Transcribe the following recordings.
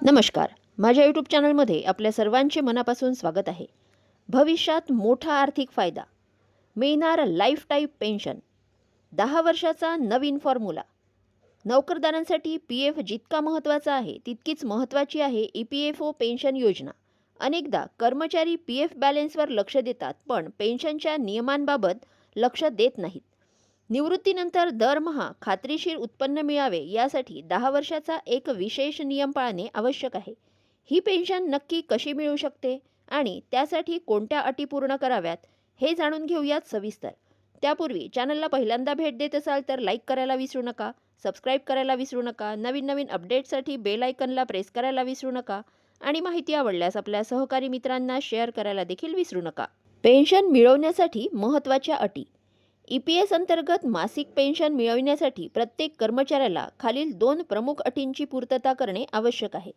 नमस्कार. माझ्या यूट्यूब चॅनलमध्ये आपल्या सर्वांचे मनापासून स्वागत आहे. भविष्यात मोठा आर्थिक फायदा मिळणार लाईफ टाईम पेन्शन 10 वर्षाचा नवीन फॉर्म्युला. नोकरदारांसाठी पी एफ जितका महत्त्वाचा आहे तितकीच महत्त्वाची आहे E P F O pension योजना. अनेकदा कर्मचारी पी एफ बॅलन्सवर लक्ष देतात पण पेन्शनच्या नियमांबाबत लक्ष देत नाहीत. निवृत्तीनंतर दरमहा खात्रीशीर उत्पन्न मिळावे यासाठी 10 वर्षाचा एक विशेष नियम पाळणे आवश्यक आहे. ही पेन्शन नक्की कशी मिळू शकते आणि त्यासाठी कोणत्या अटी पूर्ण कराव्यात हे जाणून घेऊयात सविस्तर. त्यापूर्वी चॅनलला पहिल्यांदा भेट देत असाल तर लाईक करायला विसरू नका, सबस्क्राईब करायला विसरू नका, नवीन अपडेट्ससाठी बेल आयकनला प्रेस करायला विसरू नका आणि माहिती आवडल्यास आपल्या सहकारी मित्रांना शेअर करायला देखील विसरू नका. पेन्शन मिळवण्यासाठी महत्त्वाच्या अटी. ई पी एस अंतर्गत मासिक पेन्शन मिळविण्यासाठी प्रत्येक कर्मचाऱ्याला खालील 2 प्रमुख अटींची पूर्तता करणे आवश्यक आहे.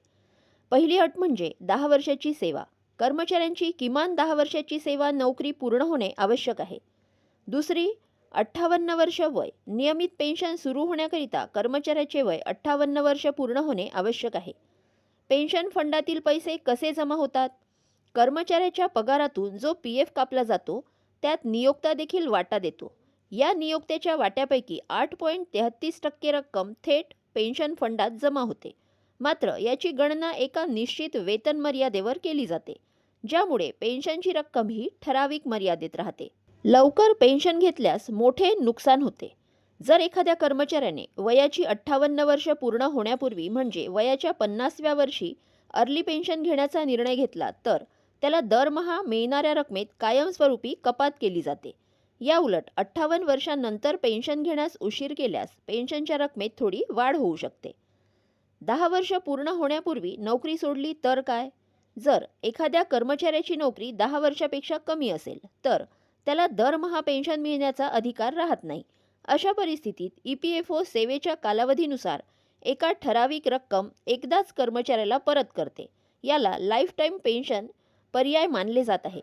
पहिली अट म्हणजे 10 वर्षाची सेवा. कर्मचाऱ्यांची किमान 10 वर्षाची सेवा नोकरी पूर्ण होणे आवश्यक आहे. दुसरी 58 वर्ष वय. नियमित पेन्शन सुरू होण्याकरिता कर्मचाऱ्याचे वय 58 वर्ष पूर्ण होणे आवश्यक आहे. पेन्शन फंडातील पैसे कसे जमा होतात? कर्मचाऱ्याच्या पगारातून जो पी एफ कापला जातो त्यात नियोक्ता देखील वाटा देतो. या नियोक्त्याच्या वाट्यापैकी 8.33% रक्कम थेट पेन्शन फंडात जमा होते. मात्र याची गणना एका निश्चित वेतन मर्यादेवर केली जाते, ज्यामुळे पेन्शनची रक्कम ही ठराविक मर्यादेत राहते. लवकर पेन्शन घेतल्यास मोठे नुकसान होते. जर एखाद्या कर्मचाऱ्याने वयाची 58 वर्ष पूर्ण होण्यापूर्वी म्हणजे वयाच्या 50व्या वर्षी अर्ली पेन्शन घेण्याचा निर्णय घेतला तर त्याला दरमहा मिळणाऱ्या रकमेत कायमस्वरूपी कपात केली जाते. या उलट 58 वर्षांनंतर पेन्शन घेण्यास उशीर केल्यास पेन्शनच्या रकमेत थोडी वाढ होऊ शकते. 10 वर्ष पूर्ण होण्यापूर्वी नोकरी सोडली तर काय? जर एखाद्या कर्मचाऱ्याची नोकरी 10 वर्षापेक्षा कमी असेल तर त्याला दरमहा पेन्शन मिळण्याचा अधिकार राहत नाही. अशा परिस्थितीत ई पी एफ ओ सेवेच्या कालावधीनुसार एका ठराविक रक्कम एकदाच कर्मचाऱ्याला परत करते. याला लाईफ टाईम पेन्शन पर्याय मानले जात आहे.